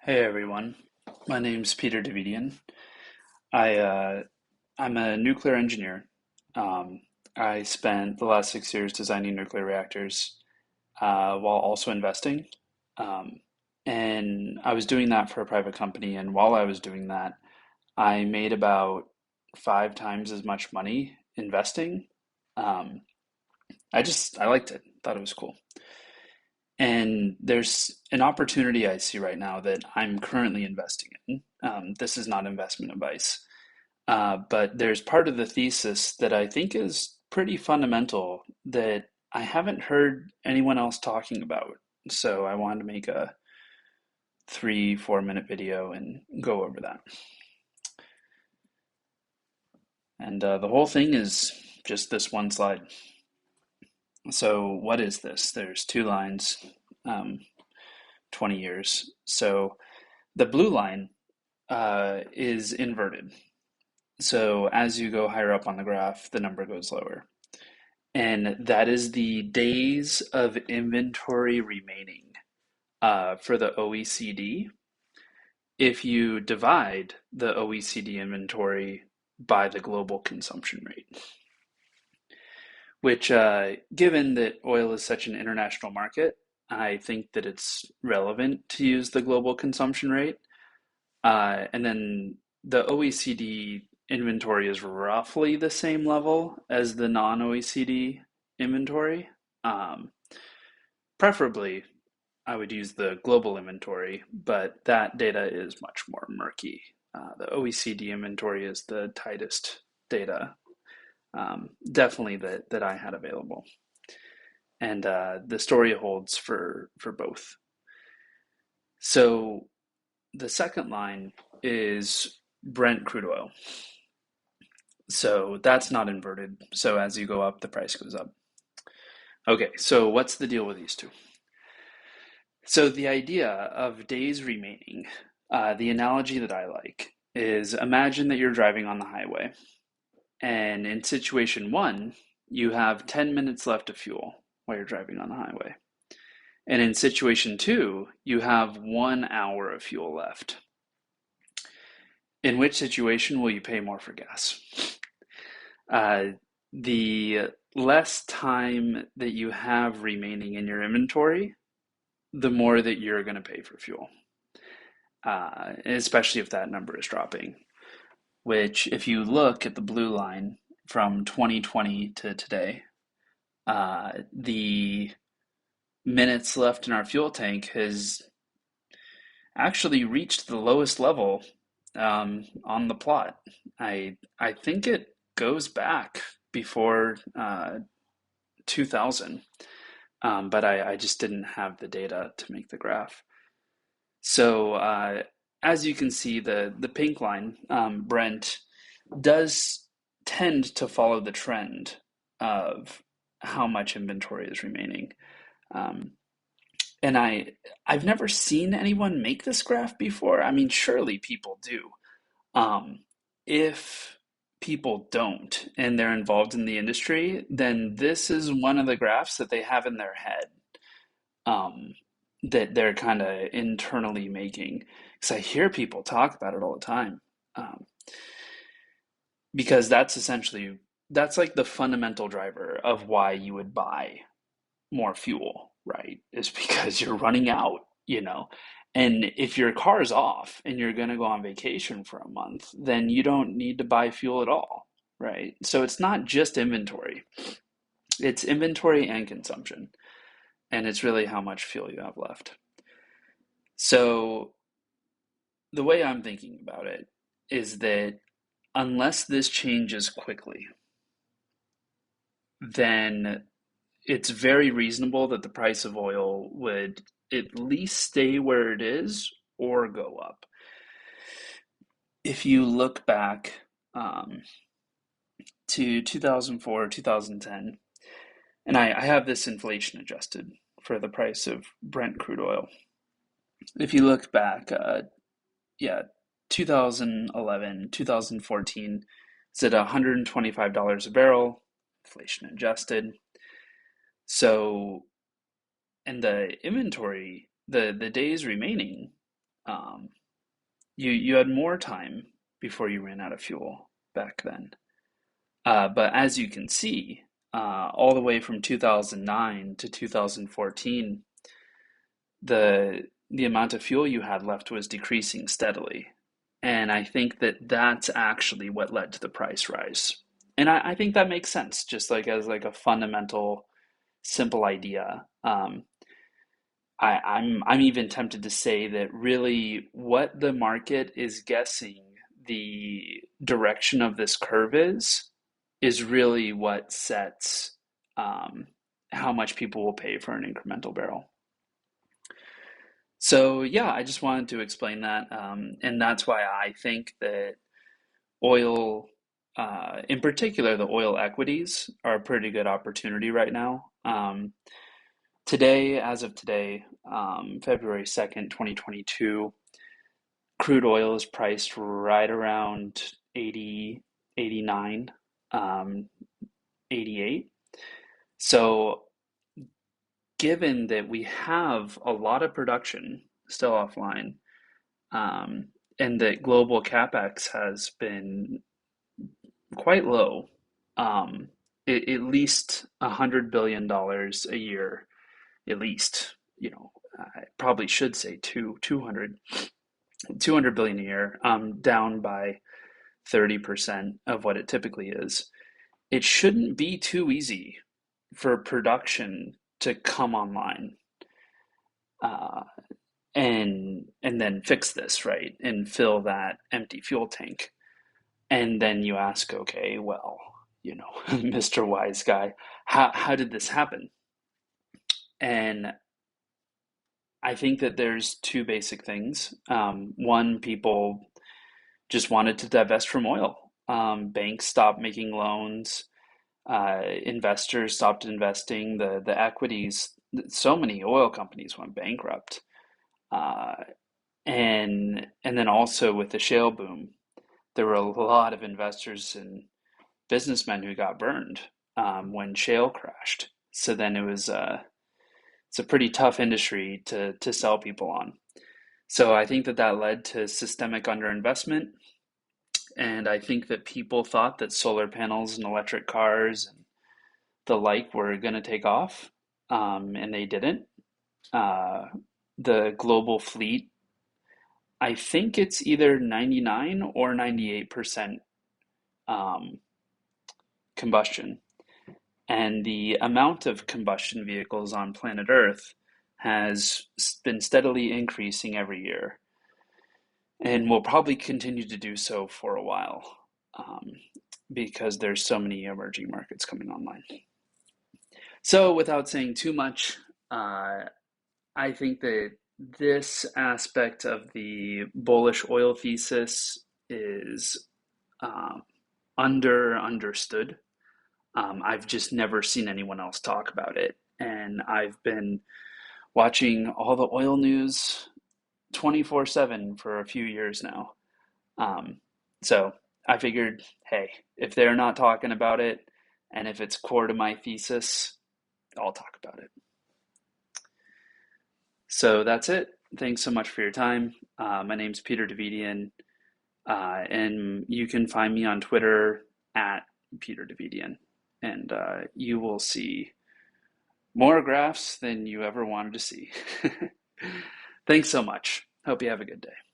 Hey everyone, my name's Peter Davidian. I I'm a nuclear engineer. Um, I spent the last 6 years designing nuclear reactors while also investing. Um, and I was doing that for a private company. And while I was doing that, I made about 5 times as much money investing. Um, I liked it, thought it was cool. And there's an opportunity I see right now that I'm currently investing in. This is not investment advice, but there's part of the thesis that I think is pretty fundamental that I haven't heard anyone else talking about. So I wanted to make a 3, 4 minute video and go over that. And the whole thing is just this one slide. So, what is this? There's two lines, um, 20 years. So, the blue line is inverted. So as you go higher up on the graph, the number goes lower. And that is the days of inventory remaining for the OECD. If you divide the OECD inventory by the global consumption rate, which, given that oil is such an international market, I think that it's relevant to use the global consumption rate. And then the OECD inventory is roughly the same level as the non-OECD inventory. Um, Preferably, I would use the global inventory, but that data is much more murky. The OECD inventory is the tightest data, definitely that I had available, and the story holds for both. So the second line is Brent crude oil. So that's not inverted. So as you go up, the price goes up. Okay, so what's the deal with these two? So the idea of days remaining, the analogy that I like is imagine that you're driving on the highway, and in situation one, you have 10 minutes left of fuel while you're driving on the highway. And in situation two, you have 1 hour of fuel left. In which situation will you pay more for gas? Uh, the less time that you have remaining in your inventory, the more that you're going to pay for fuel, especially if that number is dropping. Which, if you look at the blue line from 2020 to today, the minutes left in our fuel tank has actually reached the lowest level on the plot. I think it goes back before 2000, but I just didn't have the data to make the graph. So as you can see, the pink line, Brent, does tend to follow the trend of how much inventory is remaining. Um, and I've never seen anyone make this graph before. I mean, surely people do. Um, if people don't and they're involved in the industry, then this is one of the graphs that they have in their head, um, that they're kind of internally making. Because I hear people talk about it all the time. Um, because that's like the fundamental driver of why you would buy more fuel, right? Is because you're running out. And if your car's off and you're going to go on vacation for a month, then you don't need to buy fuel at all, right? So it's not just inventory, it's inventory and consumption. And it's really how much fuel you have left. So the way I'm thinking about it is that unless this changes quickly, then it's very reasonable that the price of oil would at least stay where it is or go up. If you look back to 2004, 2010, and I have this inflation adjusted for the price of Brent crude oil. If you look back, yeah, 2011, 2014, it's at $125 a barrel, inflation adjusted. So, and the inventory, the days remaining Um, you had more time before you ran out of fuel back then. But as you can see, all the way from 2009 to 2014, the amount of fuel you had left was decreasing steadily. And I think that that's actually what led to the price rise. And I think that makes sense, just like as like a fundamental, simple idea. I'm even tempted to say that really what the market is guessing the direction of this curve is really what sets um, how much people will pay for an incremental barrel. So yeah, I just wanted to explain that, and that's why I think that oil, in particular, the oil equities are a pretty good opportunity right now. Today, as of today, February 2nd, 2022, crude oil is priced right around 80, 89, 88. So, given that we have a lot of production still offline, um, and that global capex has been quite low, um, at least $100 billion a year, at least. I probably should say 200 billion a year, down by 30% of what it typically is. It shouldn't be too easy for production to come online, uh, and then fix this, right, and fill that empty fuel tank. And then you ask, okay, well, Mr. Wise Guy, how did this happen? And I think that there's two basic things. One, people just wanted to divest from oil. Banks stopped making loans. Investors stopped investing. The equities. So many oil companies went bankrupt. Uh, and then also with the shale boom, there were a lot of investors and businessmen who got burned when shale crashed. So then it's a pretty tough industry to sell people on. So I think that that led to systemic underinvestment, and I think that people thought that solar panels and electric cars and the like were going to take off, and they didn't. Uh, the global fleet, I think it's either 99 or 98% um, combustion. And the amount of combustion vehicles on planet Earth has been steadily increasing every year and will probably continue to do so for a while, um, because there's so many emerging markets coming online. So, without saying too much, uh, I think that this aspect of the bullish oil thesis is um, understood. I've just never seen anyone else talk about it. And I've been watching all the oil news 24/7 for a few years now. Um, so I figured, hey, if they're not talking about it and if it's core to my thesis, I'll talk about it. So that's it. Thanks so much for your time. My name's Peter Davidian, and you can find me on Twitter at Peter Davidian, and you will see more graphs than you ever wanted to see. Thanks so much. Hope you have a good day.